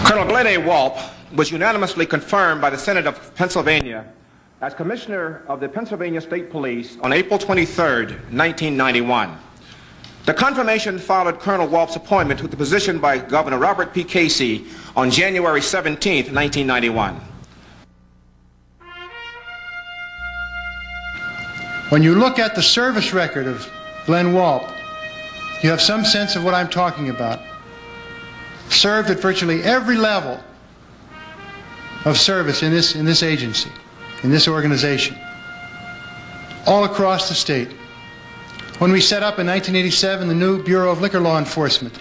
Colonel Glenn A. Walp was unanimously confirmed by the Senate of Pennsylvania as Commissioner of the Pennsylvania State Police on April 23, 1991. The confirmation followed Colonel Walp's appointment to the position by Governor Robert P. Casey on January 17, 1991. When you look at the service record of Glenn Walp, you have some sense of what I'm talking about. Served at virtually every level of service in this agency, in this organization, all across the state. When we set up in 1987 the new Bureau of Liquor Law Enforcement,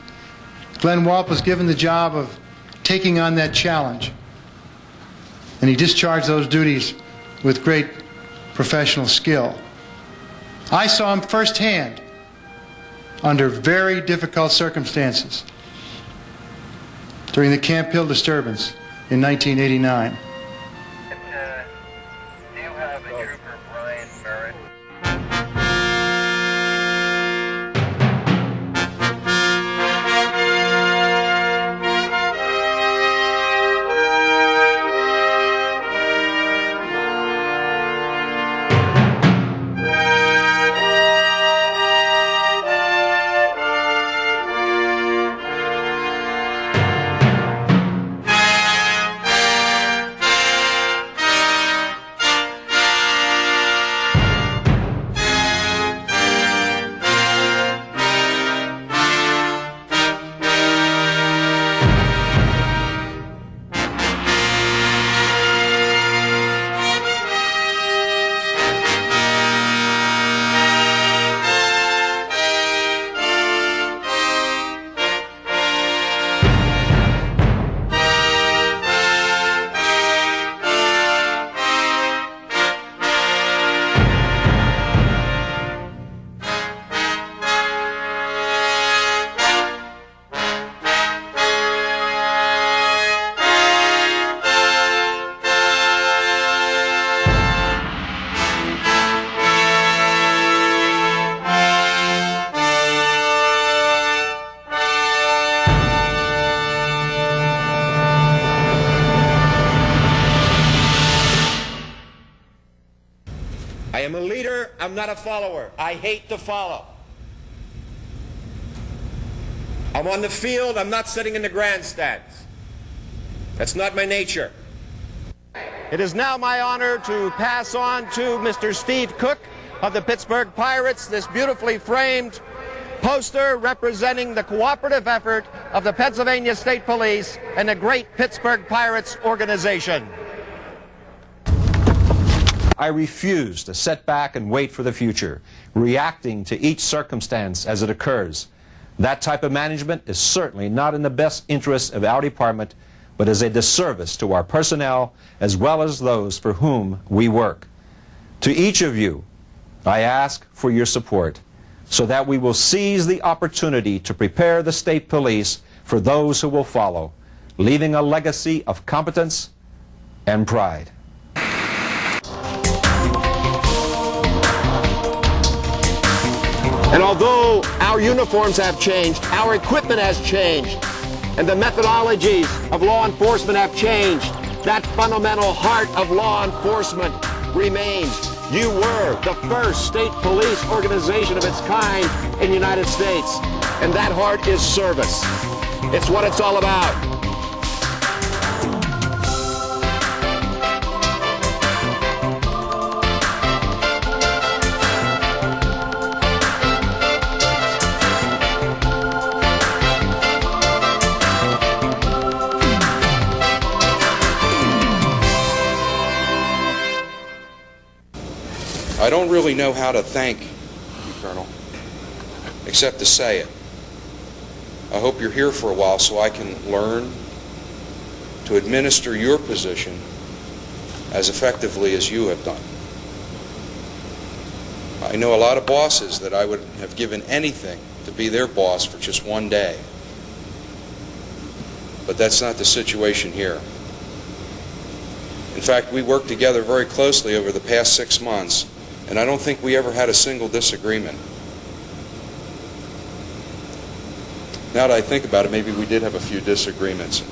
Glenn Walp was given the job of taking on that challenge. And he discharged those duties with great professional skill. I saw him firsthand under very difficult circumstances during the Camp Hill disturbance in 1989. Do you have a trooper, Brian Merritt? I am a leader, I'm not a follower. I hate to follow. I'm on the field, I'm not sitting in the grandstands. That's not my nature. It is now my honor to pass on to Mr. Steve Cook of the Pittsburgh Pirates this beautifully framed poster representing the cooperative effort of the Pennsylvania State Police and the great Pittsburgh Pirates organization. I refuse to sit back and wait for the future, reacting to each circumstance as it occurs. That type of management is certainly not in the best interest of our department, but is a disservice to our personnel as well as those for whom we work. To each of you, I ask for your support so that we will seize the opportunity to prepare the state police for those who will follow, leaving a legacy of competence and pride. And although our uniforms have changed, our equipment has changed, and the methodologies of law enforcement have changed, that fundamental heart of law enforcement remains. You were the first state police organization of its kind in the United States, and that heart is service. It's what it's all about. I don't really know how to thank you, Colonel, except to say it. I hope you're here for a while so I can learn to administer your position as effectively as you have done. I know a lot of bosses that I would have given anything to be their boss for just one day. But that's not the situation here. In fact, we worked together very closely over the past 6 months, and I don't think we ever had a single disagreement. Now that I think about it, maybe we did have a few disagreements.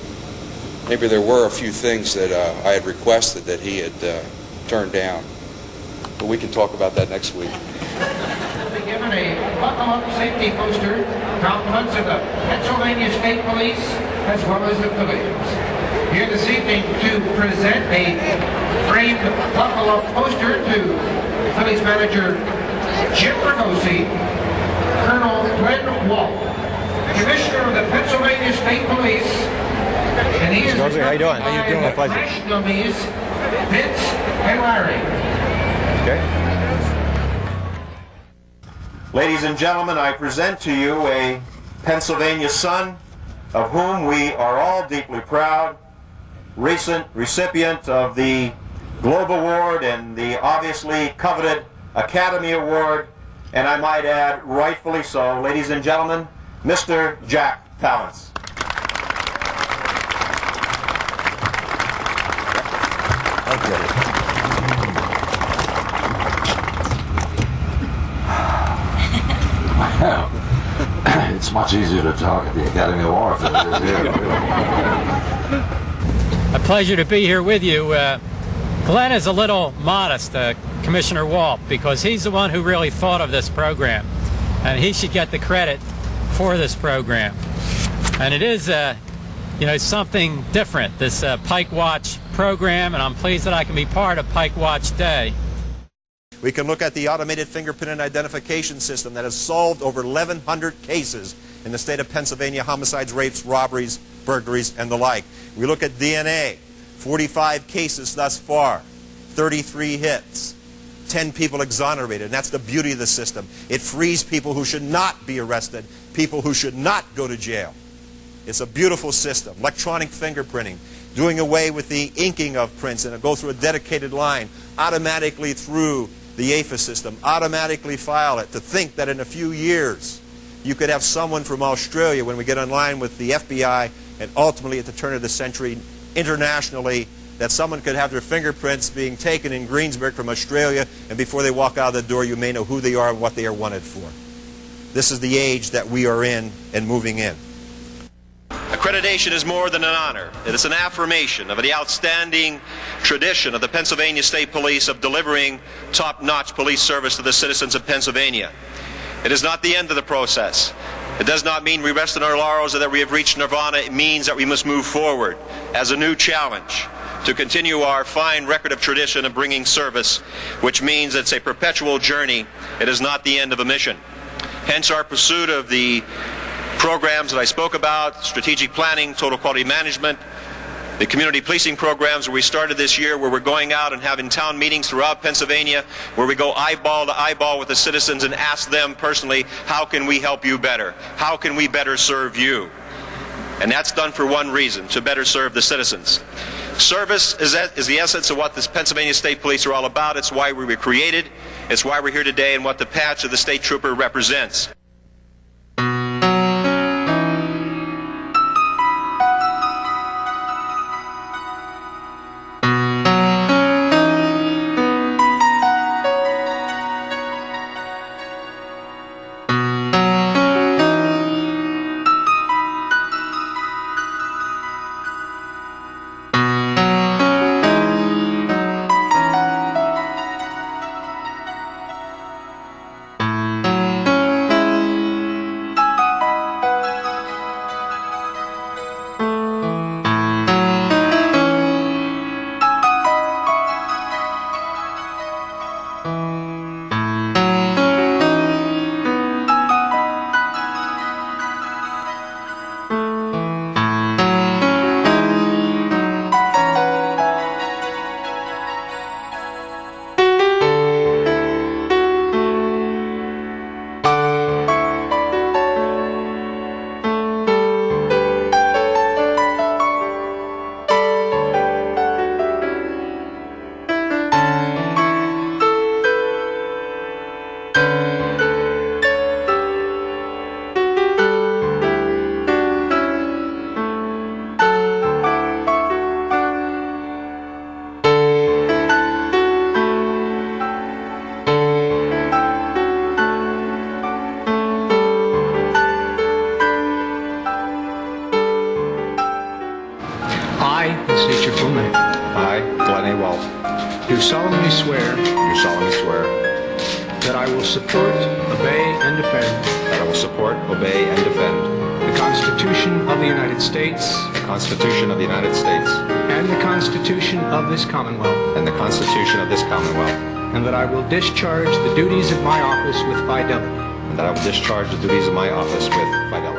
maybe there were a few things that I had requested that he had turned down. But we can talk about that next week. Will be given a buckle-up safety poster, compliments of the Pennsylvania State Police as well as the civilians. Here this evening to present a framed buckle-up poster to Police Manager Jim Bergosi, Colonel Glenn Walp, Commissioner of the Pennsylvania State Police, and he is How you doing? How you doing? My pleasure. Nationalese Vince and Larry. Okay. Ladies and gentlemen, I present to you a Pennsylvania son of whom we are all deeply proud, recent recipient of the Globe Award and the obviously coveted Academy Award, and I might add, rightfully so. Ladies and gentlemen, Mr. Jack Palance. Thank you. Well, it's much easier to talk at the Academy Awards than it is here. A pleasure to be here with you. Glenn is a little modest, Commissioner Walp, because he's the one who really thought of this program, and he should get the credit for this program. And it is, something different, this Pike Watch program, and I'm pleased that I can be part of Pike Watch Day. We can look at the automated fingerprint and identification system that has solved over 1,100 cases in the state of Pennsylvania: homicides, rapes, robberies, burglaries, and the like. We look at DNA, 45 cases thus far, 33 hits, 10 people exonerated, and that's the beauty of the system. It frees people who should not be arrested, people who should not go to jail. It's a beautiful system. Electronic fingerprinting, doing away with the inking of prints, and it goes through a dedicated line automatically through the AFA system, automatically file it. To think that in a few years you could have someone from Australia, when we get online with the FBI, and ultimately at the turn of the century internationally, that someone could have their fingerprints being taken in Greensburg from Australia, and before they walk out of the door you may know who they are and what they are wanted for. This is the age that we are in and moving in. Accreditation is more than an honor. It is an affirmation of the outstanding tradition of the Pennsylvania State Police of delivering top-notch police service to the citizens of Pennsylvania. It is not the end of the process. It does not mean we rest on our laurels or that we have reached nirvana. It means that we must move forward as a new challenge to continue our fine record of tradition of bringing service, which means it's a perpetual journey. It is not the end of a mission. Hence our pursuit of the programs that I spoke about: strategic planning, total quality management, the community policing programs where we started this year, where we're going out and having town meetings throughout Pennsylvania, where we go eyeball to eyeball with the citizens and ask them personally, how can we help you better? How can we better serve you? And that's done for one reason: to better serve the citizens. Service is the essence of what the Pennsylvania State Police are all about. It's why we were created. It's why we're here today, and what the patch of the state trooper represents. state your full name. I, Glenn A. Walp, Do solemnly swear do solemnly swear that I will support, obey, and defend that I will support, obey, and defend the Constitution of the United States the Constitution of the United States and the Constitution of this Commonwealth, and the Constitution of this Commonwealth, and that I will discharge the duties of my office with fidelity. and that I will discharge the duties of my office with fidelity.